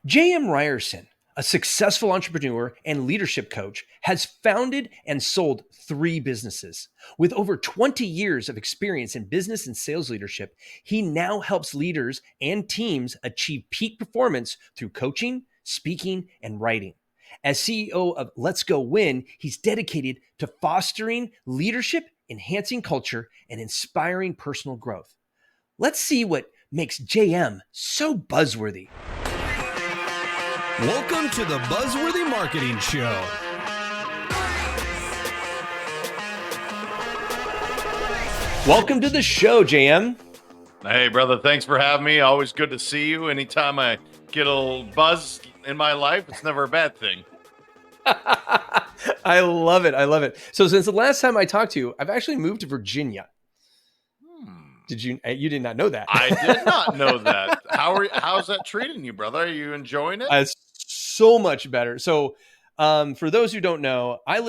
JM Ryerson, a successful entrepreneur and leadership coach, has founded and sold 3 businesses. With over 20 years of experience in business and sales leadership, he now helps leaders and teams achieve peak performance through coaching, speaking, and writing. As CEO of Let's Go Win, he's dedicated to fostering leadership, enhancing culture, and inspiring personal growth. Let's see what makes JM so buzzworthy. Welcome to the Buzzworthy Marketing Show. Welcome to the show, JM. Hey, brother. Thanks for having me. Always good to see you. Anytime I get a little buzz in my life, it's never a bad thing. I love it. I love it. So since the last time I talked to you, I've actually moved to Virginia. Did you did not know that? I did not know that. How's that treating you, brother? Are you enjoying it? It's so much better. So for those who don't know, I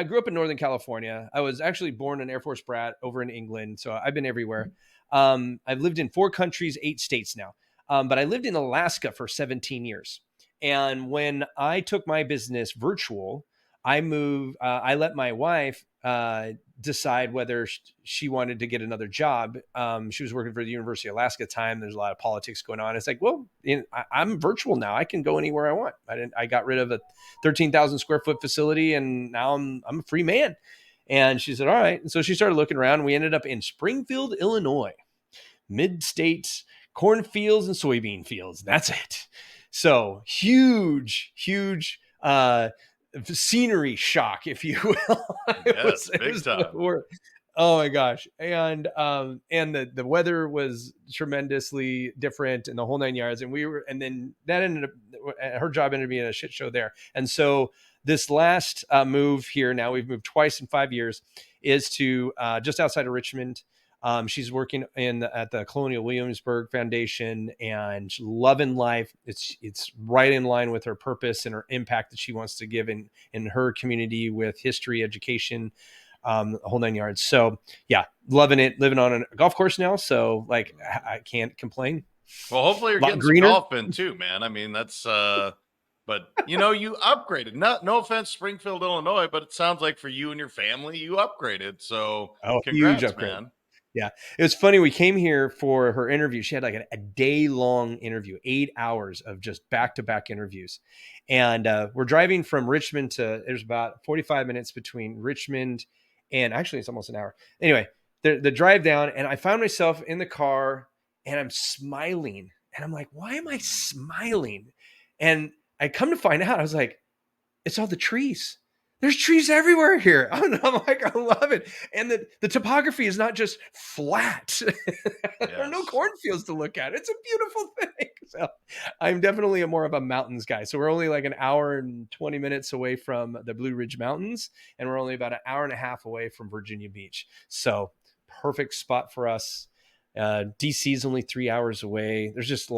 grew up in Northern California. I was actually born an Air Force brat over in England. So I've been everywhere. I've lived in 4 countries, 8 states now. But I lived in Alaska for 17 years. And when I took my business virtual, I moved, I let my wife decide whether she wanted to get another job. She was working for the University of Alaska at the time. There's a lot of politics going on. It's like, well, I'm virtual now. I can go anywhere I want. I got rid of a 13,000 square foot facility, and now I'm a free man. And she said, all right. And so she started looking around, and we ended up in Springfield, Illinois, mid-state cornfields and soybean fields. That's it. So huge scenery shock, if you will. It was big time. Oh my gosh. And the weather was tremendously different and the whole 9 yards. And then that ended up, her job ended up being a shit show there. And so this last move here, now we've moved twice in 5 years, is to just outside of Richmond. She's working at the Colonial Williamsburg Foundation and loving life. It's right in line with her purpose and her impact that she wants to give in her community with history, education, the whole 9 yards. So yeah, loving it, living on a golf course now. So like, I can't complain. Well, hopefully you're getting greener. Some golf in too, man. I mean, that's, but you upgraded. No offense, Springfield, Illinois, but it sounds like for you and your family, you upgraded. So congrats, huge upgrade, man. Yeah. It was funny. We came here for her interview. She had like a day-long interview, 8 hours of just back-to-back interviews. And we're driving from Richmond there's about 45 minutes between Richmond and actually it's almost an hour. Anyway, the drive down, and I found myself in the car and I'm smiling. And I'm like, why am I smiling? And I come to find out, I was like, it's all the trees. There's trees everywhere here. I'm like, I love it. And the topography is not just flat. There are no cornfields to look at. It's a beautiful thing. So I'm definitely more of a mountains guy. So we're only like an hour and 20 minutes away from the Blue Ridge Mountains. And we're only about an hour and a half away from Virginia Beach. So perfect spot for us. DC is only 3 hours away. There's just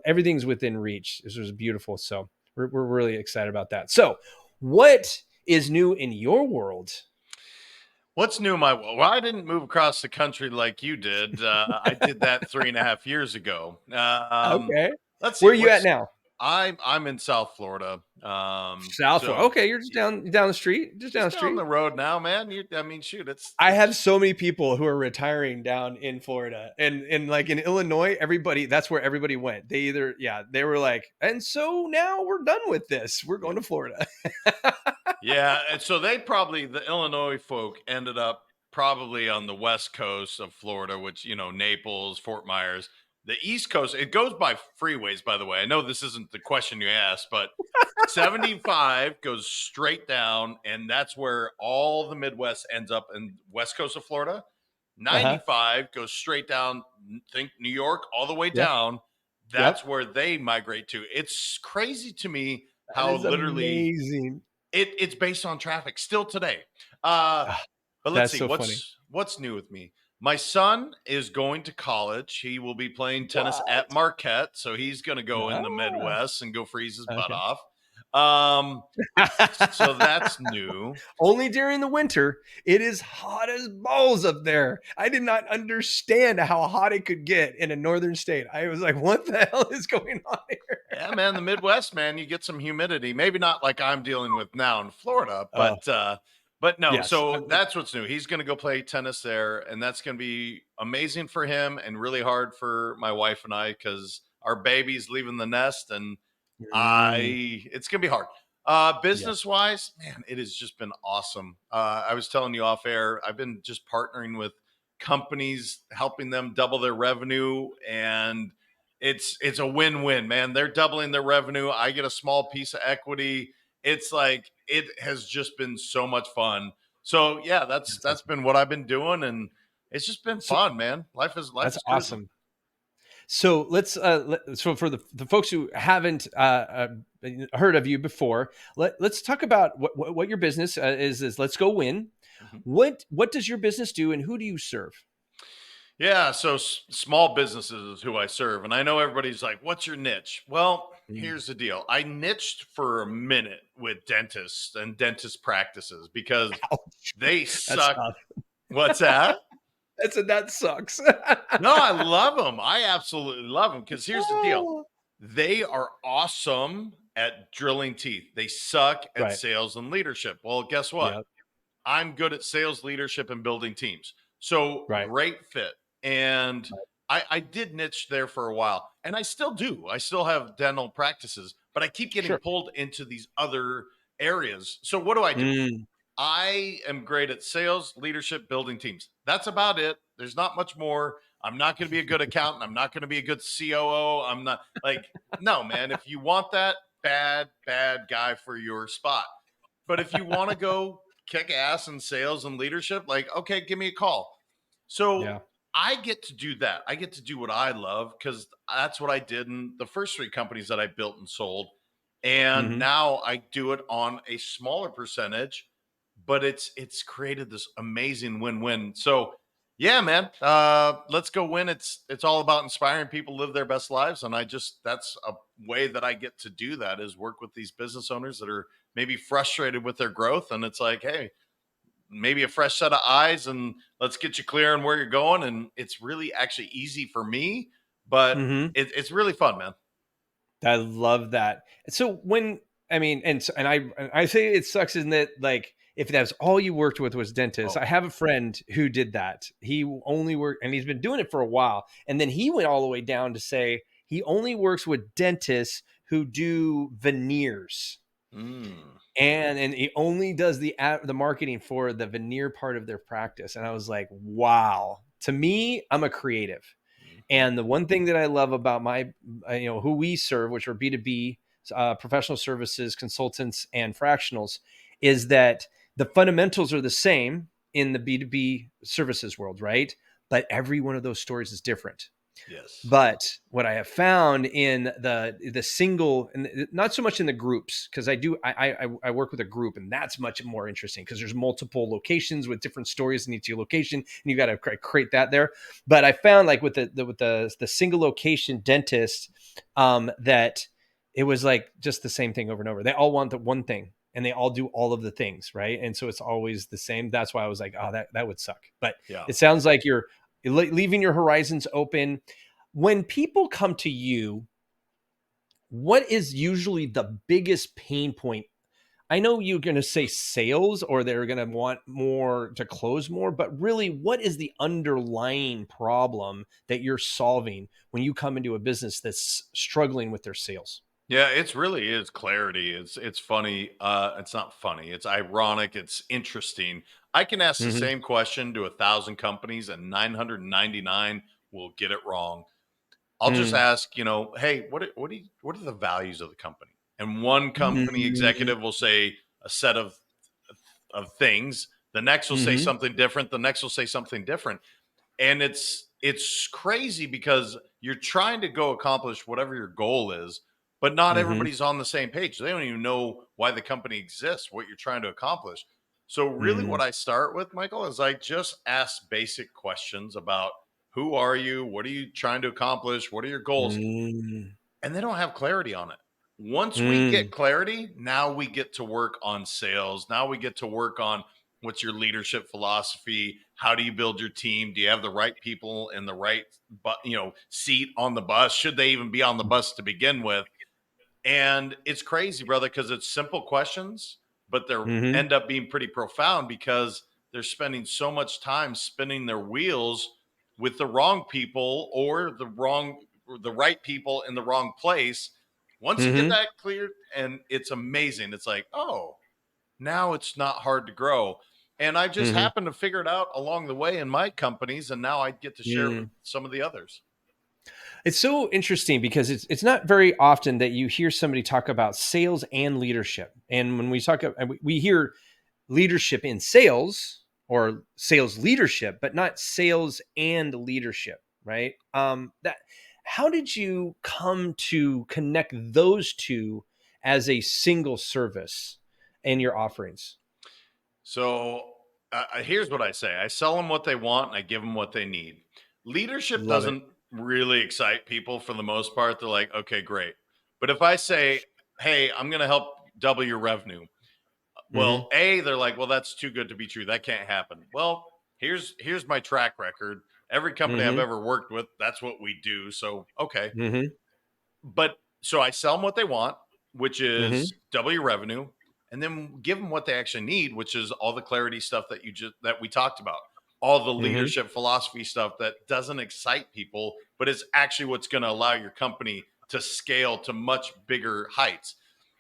everything's within reach. This was beautiful. So we're really excited about that. So what is new in your world? What's new in my world? Well, I didn't move across the country like you did. I did that 3.5 years ago. Okay. Let's see. Where are you at now? I'm in South Florida. Florida. Okay, you're just down the street. Just down the street. Down the road now, man. I have so many people who are retiring down in Florida, and like in Illinois, that's where everybody went. They were like, and so now we're done with this. We're going to Florida. Yeah, and so the Illinois folk ended up probably on the west coast of Florida, which, Naples, Fort Myers. The East Coast, it goes by freeways, by the way. I know this isn't the question you asked, but 75 goes straight down, and that's where all the Midwest ends up in West Coast of Florida. 95 goes straight down, think New York, all the way down. That's where they migrate to. It's crazy to me how literally amazing. It's based on traffic still today. But let's see, what's new with me. My son is going to college. He will be playing tennis at Marquette, so he's going to go in the Midwest and go freeze his butt off. So that's new. Only during the winter. It is hot as balls up there. I did not understand how hot it could get in a northern state. I was like, what the hell is going on here? Yeah, man, the Midwest, man, you get some humidity. Maybe not like I'm dealing with now in Florida, Oh, but no. yes. So that's what's new. He's going to go play tennis there, and that's going to be amazing for him and really hard for my wife and I because our baby's leaving the nest, and Mm, it's going to be hard. yeah. Business wise, man, it has just been awesome. I was telling you off air, I've been just partnering with companies, helping them double their revenue, and it's a win-win, man. They're doubling their revenue. I get a small piece of equity. It's like it has just been so much fun. So yeah, that's That's that's awesome. been what I've been doing, and it's just been So fun, man. Life that's is cruising. awesome. So so for the folks who haven't heard of you before, let's talk about what your business is. Let's go win. Mhm. What does your business do, and who do you serve? Yeah, so small businesses is who I serve, and I know everybody's like, "What's your niche?" Well, Mm. here's the deal: I niched for a minute with dentists and dentist practices because Ouch. they That's suck. tough. What's that? That sucks. No, I love them. I absolutely love them because here's the deal: Oh. they are awesome at drilling teeth. They suck at Right. sales and leadership. Well, guess what? Yep. I'm good at sales leadership and building teams. So Right. great fit. And I did niche there for a while, and I still do. I still have dental practices, but I keep getting Sure. pulled into these other areas. So what do I do? Mm, I am great at sales, leadership, building teams. That's about it. There's not much more. I'm not going to be a good accountant. I'm not going to be a good COO. I'm not like, no, man. If you want that, bad guy for your spot. But if you want to go kick ass in sales and leadership, like, okay, give me a call. So yeah. I get to do that. I get to do what I love because that's what I did in the first three companies that I built and sold. And Hmm. now I do it on a smaller percentage, but it's created this amazing win-win. So yeah, man, let's go win. It's all about inspiring people to live their best lives, and that's a way that I get to do that is work with these business owners that are maybe frustrated with their growth, and it's like, hey, maybe a fresh set of eyes, and let's get you clear on where you're going. And it's really actually easy for me, but Hmm. it's really fun, man. I love that. So when I mean, and I say it sucks, isn't it? Like if that's all you worked with was dentists. Oh, I have a friend who did that. He only worked, and he's been doing it for a while. And then he went all the way down to say he only works with dentists who do veneers. mm. And he only does the marketing for the veneer part of their practice. And I was like, wow. To me, I'm a creative. Mhm. And the one thing that I love about my, who we serve, which are B2B, professional services, consultants, and fractionals, is that the fundamentals are the same in the B2B services world, right? But every one of those stories is different. Yes. But what I have found in the single, and not so much in the groups, because I work with a group, and that's much more interesting because there's multiple locations with different stories in each location, and you got to create that there. But I found like with the single location dentist, that it was like just the same thing over and over. They all want the one thing, and they all do all of the things, right? And so it's always the same. That's why I was like, oh, that would suck. But Yeah. it sounds like you're leaving your horizons open. When people come to you, what is usually the biggest pain point? I know you're going to say sales or they're going to want more to close more, but really, what is the underlying problem that you're solving when you come into a business that's struggling with their sales? Yeah, it's really is clarity. It's funny. It's not funny. It's ironic. It's interesting. I can ask the Hmm. same question to 1,000 companies, and 999 will get it wrong. I'll just Mm. ask, hey, what are the values of the company? And one company Mm. executive will say a set of things. The next will say Hmm. something different. The next will say something different. And it's crazy because you're trying to go accomplish whatever your goal is, but not Hmm. everybody's on the same page. They don't even know why the company exists, what you're trying to accomplish. So really Hmm. what I start with, Michael, is I just ask basic questions about who are you, what are you trying to accomplish, what are your goals, Mm. and they don't have clarity on it. Once we Mm. get clarity, now we get to work on sales. Now we get to work on what's your leadership philosophy? How do you build your team? Do you have the right people in the right seat on the bus? Should they even be on the bus to begin with? And it's crazy, brother, because it's simple questions, but they Mm-hmm. end up being pretty profound because they're spending so much time spinning their wheels with the wrong people or the right people in the wrong place. Once you get Mm-hmm. that cleared, and it's amazing. It's like, oh, now it's not hard to grow. And I just Mm-hmm. happened to figure it out along the way in my companies, and now I get to share it with Mm. some of the others. It's so interesting because it's not very often that you hear somebody talk about sales and leadership. And when we talk, we hear leadership in sales or sales leadership, but not sales and leadership, right? That how did you come to connect those two as a single service in your offerings? So here's what I say: I sell them what they want, and I give them what they need. Leadership Love it. doesn't really excite people for the most part. They're like, okay, great. But if I say, hey, I'm going to help double your revenue, Mm-hmm. well, they're like, well, that's too good to be true. That can't happen. Well, here's my track record. Every company I've Mm-hmm. ever worked with, that's what we do. So okay, Mm-hmm. but so I sell them what they want, which Mm-hmm. is double your revenue, and then give them what they actually need, which is all the clarity stuff that we talked about, all the Mm-hmm. leadership philosophy stuff that doesn't excite people, but is actually what's going to allow your company to scale to much bigger heights.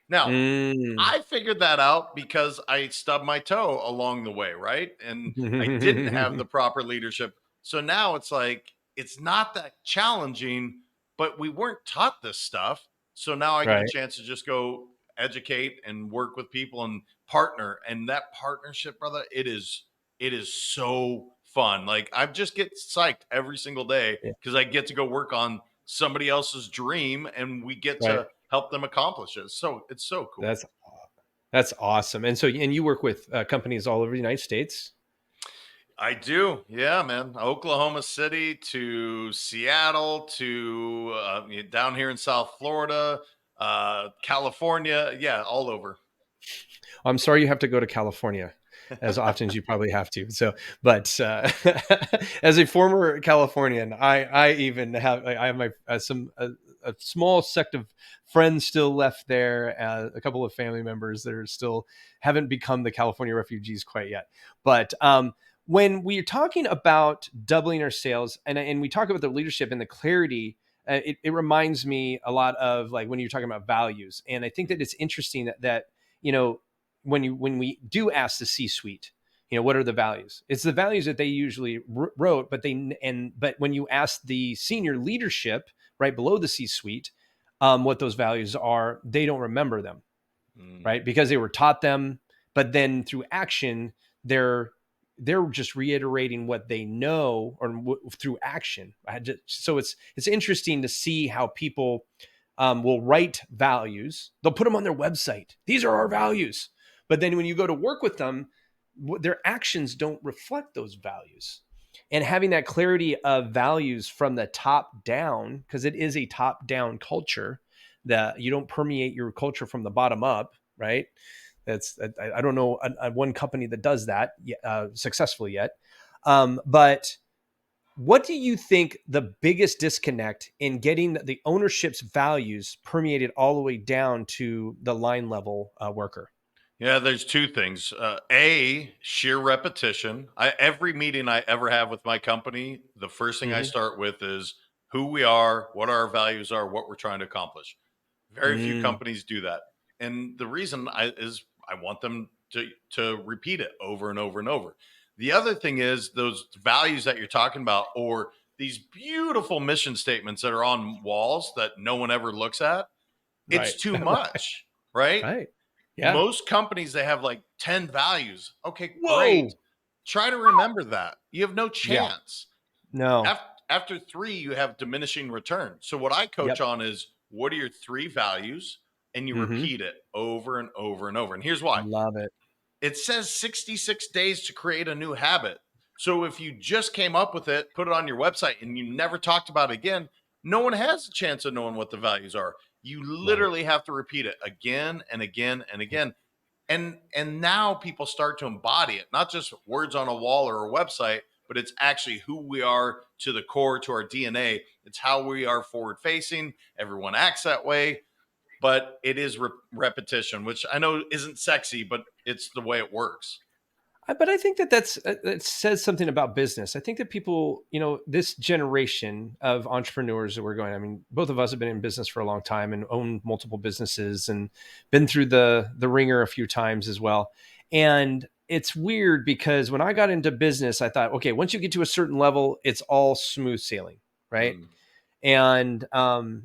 Now, Mm. I figured that out because I stubbed my toe along the way, right? And I didn't have the proper leadership. So now it's like, it's not that challenging, but we weren't taught this stuff. So now I get a Right. chance to just go educate and work with people and partner. And that partnership, brother, it is so fun. Like I just get psyched every single day Yeah. because I get to go work on somebody else's dream and we get Right. to help them accomplish it. So it's so cool. That's That's awesome. And so, and you work with companies all over the United States. I do. Yeah, man. Oklahoma City to Seattle to down here in South Florida, California. Yeah, all over. I'm sorry you have to go to California as often as you probably have to. So, but as a former Californian, I even have I have my some a small sect of friends still left there. A couple of family members that are still haven't become the California refugees quite yet. But when we're talking about doubling our sales, and we talk about the leadership and the clarity. It reminds me a lot of like when you're talking about values, and I think that it's interesting that you know when we do ask the C-suite, what are the values? It's the values that they usually wrote, but when you ask the senior leadership right below the C-suite, what those values are, they don't remember them, Mm. right? Because they were taught them, but then through action, they're just reiterating what they know or through action. So it's interesting to see how people will write values. They'll put them on their website. These are our values. But then when you go to work with them, their actions don't reflect those values. And having that clarity of values from the top down, because it is a top down culture, that you don't permeate your culture from the bottom up, right? That's I don't know one company that does that successfully yet. But what do you think the biggest disconnect in getting the ownership's values permeated all the way down to the line level worker? Yeah, there's two things. Sheer repetition. Every meeting I ever have with my company, the first thing I Mm-hmm. start with is who we are, what our values are, what we're trying to accomplish. Very few Mm, companies do that, and the reason is I want them to repeat it over and over and over. The other thing is those values that you're talking about, or these beautiful mission statements that are on walls that no one ever looks at. It's right. too much, right? Right. Yeah. Most companies they have like 10 values. Okay, great. Whoa. Try to remember that. You have no Yeah. chance. No. After 3 you have diminishing return. So what I coach Yep. on is what are your 3 values, and you Mm-hmm. repeat it over and over and over. And here's why. Love it. It says 66 days to create a new habit. So if you just came up with it, put it on your website, and you never talked about it again, no one has a chance of knowing what the values are. You Right. literally have to repeat it again and again and again. And now people start to embody it, not just words on a wall or a website, but it's actually who we are to the core, to our DNA. It's how we are forward facing. Everyone acts that way, but it is repetition, which I know isn't sexy, but it's the way it works. But I think that that says something about business. I think that people, this generation of entrepreneurs that we're going, I mean, both of us have been in business for a long time and own multiple businesses and been through the ringer a few times as well. And it's weird because when I got into business, I thought, okay, once you get to a certain level, it's all smooth sailing, right? Mm.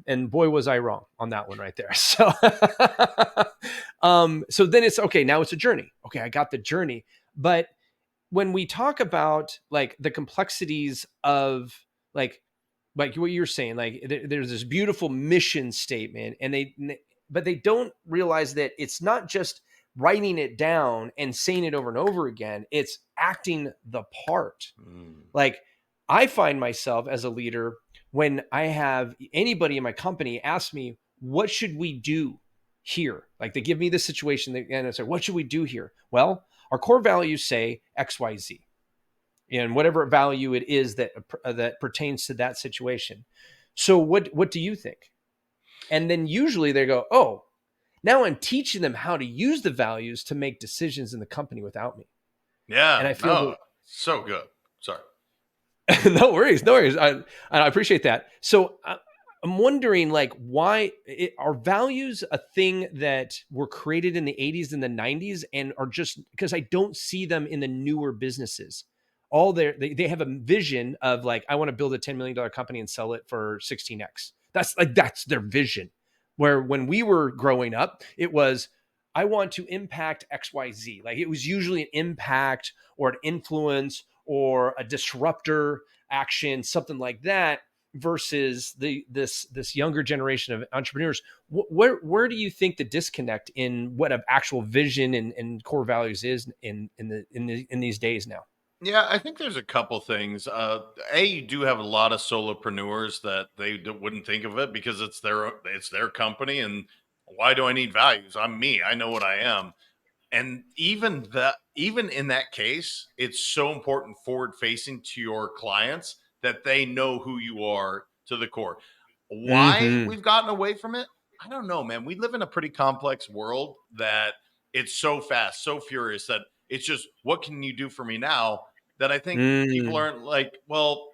And boy was I wrong on that one right there. So so then it's okay, now it's a journey. Okay, I got the journey. But when we talk about like the complexities of like what you're saying, like there's this beautiful mission statement, and but they don't realize that it's not just writing it down and saying it over and over again. It's acting the part. Mm. Like I find myself as a leader when I have anybody in my company ask me, what should we do here? Like they give me the situation and I say, what should we do here? Well, our core values say XYZ and whatever value it is that pertains to that situation. So what do you think? And then usually they go, oh, now I'm teaching them how to use the values to make decisions in the company without me. And Yeah, I feel no, that so good. Sorry. no worries, no worries. I appreciate that. So I'm wondering, like, why are values a thing that were created in the 80s and the 90s and are just because I don't see them in the newer businesses. All they have a vision of like, I want to build a $10 million company and sell it for 16x. That's their vision. Where when we were growing up, it was, I want to impact XYZ. Like it was usually an impact or an influence or a disruptor action, something like that, versus this younger generation of entrepreneurs. Where do you think the disconnect in what an actual vision and core values is in these days now? Yeah, I think there's a couple things. You do have a lot of solopreneurs that they wouldn't think of it because it's their company, and why do I need values? I'm me. I know what I am. And even in that case, it's so important forward facing to your clients that they know who you are to the core. Why Mm-hmm. we've gotten away from it, I don't know, man. We live in a pretty complex world that it's so fast, so furious that it's just what can you do for me now, that I think people Mm, aren't like, well,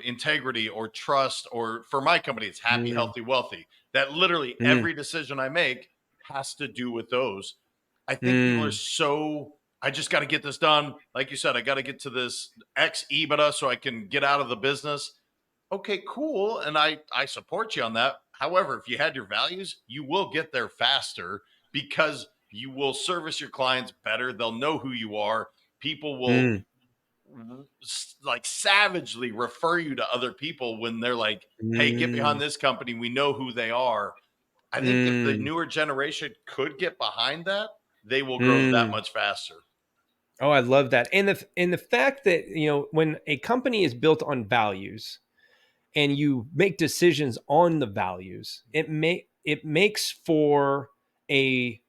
integrity or trust, or for my company it's happy, mm, healthy, wealthy, that literally mm, every decision I make has to do with those. I think people are mm, so, I just got to get this done. Like you said, I got to get to this X EBITDA so I can get out of the business. Okay, cool. And I support you on that. However, if you had your values, you will get there faster because you will service your clients better. They'll know who you are. People will mm, like savagely refer you to other people when they're like, hey, get behind mm, this company. We know who they are. I think if the mm, newer generation could get behind that, they will grow that mm. much faster. Oh, I love that. And the fact that, when a company is built on values and you make decisions on the values, it makes for a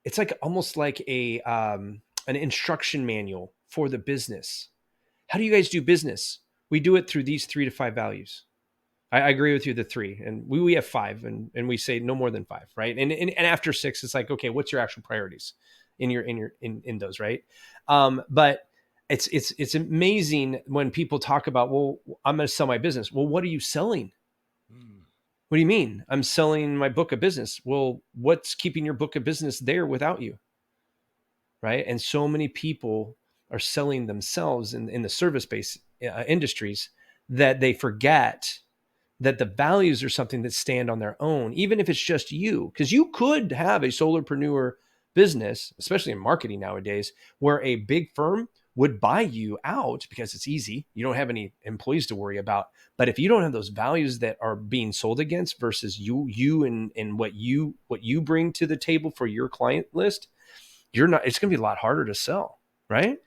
it's like almost like an instruction manual for the business. How do you guys do business? We do it through these 3 to 5 values. I agree with you, the three, and we have five, and we say no more than five, right? And after six, it's like, okay, what's your actual priorities in those, right? But it's amazing when people talk about, well, I'm going to sell my business. Well, what are you selling? Mm. What do you mean? I'm selling my book of business. Well, what's keeping your book of business there without you, right? And so many people are selling themselves in the service-based industries that they forget that the values are something that stand on their own, even if it's just you. Because you could have a solopreneur business, especially in marketing nowadays, where a big firm would buy you out because it's easy. You don't have any employees to worry about. But if you don't have those values that are being sold against versus you and what you bring to the table for your client list, you're not, it's going to be a lot harder to sell, right?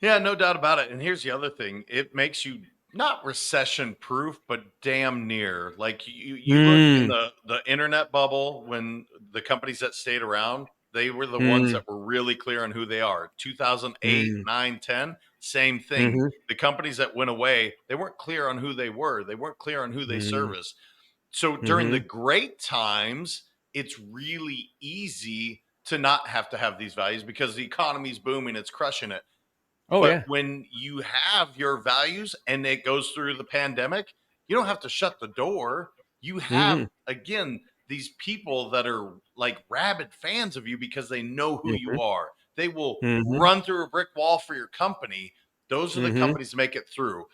Yeah, no doubt about it. And here's the other thing: it makes you not recession proof, but damn near. Like you look in Mm, the internet bubble, when the companies that stayed around, they were the ones mm, that were really clear on who they are. 2008, mm, 9, 10, same thing. mhm, The companies that went away, they weren't clear on who they were. They weren't clear on who they mm, service. So during the mhm. great times, it's really easy to not have to have these values because the economy's booming, it's crushing it. Oh But yeah. when you have your values and it goes through the pandemic, you don't have to shut the door. You have, Mhm, again, these people that are like rabid fans of you because they know who mhm, you are. They will mhm, run through a brick wall for your company. Those are the mhm, companies that make it through.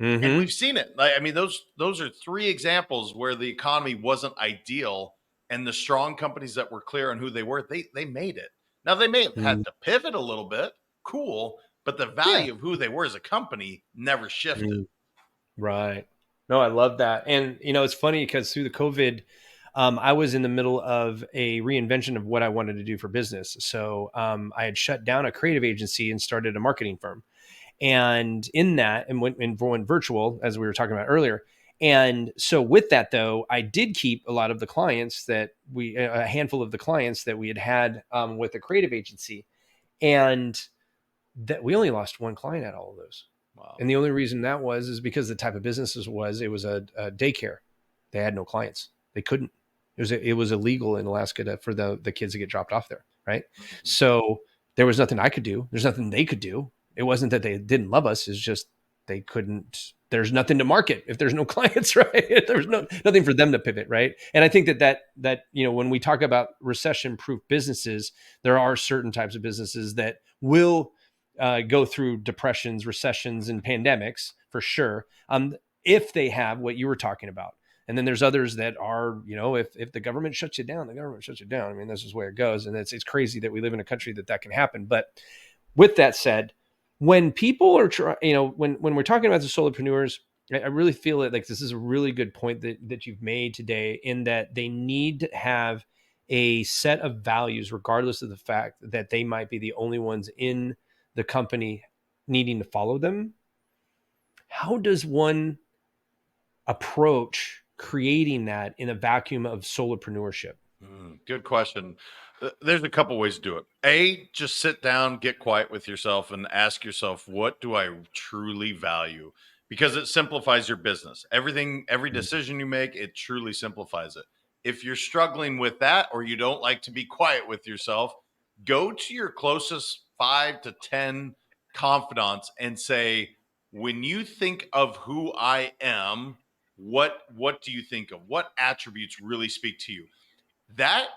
And we've mhm. seen it. Like, I mean, those are three examples where the economy wasn't ideal, and the strong companies that were clear on who they were, they made it. Now they may have Mm. had to pivot a little bit, cool, but the Yeah. value of who they were as a company never shifted. Mm. Right. No, I love that. And it's funny because through the COVID, I was in the middle of a reinvention of what I wanted to do for business. So I had shut down a creative agency and started a marketing firm. And in that, and went virtual, as we were talking about earlier. And so with that, though, I did keep a lot of the clients a handful of the clients that we had with the creative agency. And that we only lost one client out of all of those. Wow. And the only reason that is because the type of businesses it was a daycare. They had no clients. They couldn't. It was illegal in Alaska for the kids to get dropped off there, right? Mhm. So there was nothing I could do. There's nothing they could do. It wasn't that they didn't love us. It's just they couldn't. There's nothing to market if there's no clients, right? There's Right. nothing for them to pivot, right? And I think that when we talk about recession-proof businesses, there are certain types of businesses that will go through depressions, recessions, and pandemics for sure. If they have what you were talking about. And then there's others that are, if the government shuts you down, the government shuts you down. I mean, this is where it goes. And it's crazy that we live in a country that can happen. But with that said, when people are when we're talking about the solopreneurs, I really feel it like this is a really good point that you've made today, in that they need to have a set of values, regardless of the fact that they might be the only ones in the company needing to follow them. How does one approach creating that in a vacuum of solopreneurship? Good question. There's a couple ways to do it. A, just sit down, get quiet with yourself, and ask yourself, what do I truly value? Because it simplifies your business. Everything, every decision you make, it truly simplifies it. If you're struggling with that, or you don't like to be quiet with yourself, go to your closest 5 to 10 confidants and say, when you think of who I am, what do you think of? What attributes really speak to you? That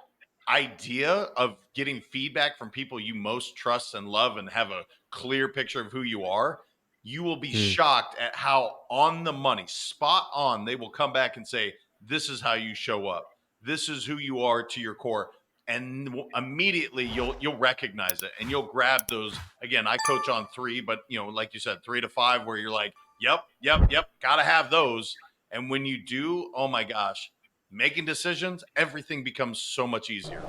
idea of getting feedback from people you most trust and love and have a clear picture of who you are, you will be Mm, shocked at how on the money, spot on, they will come back and say, this is how you show up. This is who you are to your core. And immediately you'll recognize it and you'll grab those. Again, I coach on three, but like you said, 3 to 5, where you're like, yep, yep, yep, gotta have those. And when you do, oh my gosh, making decisions, everything becomes so much easier.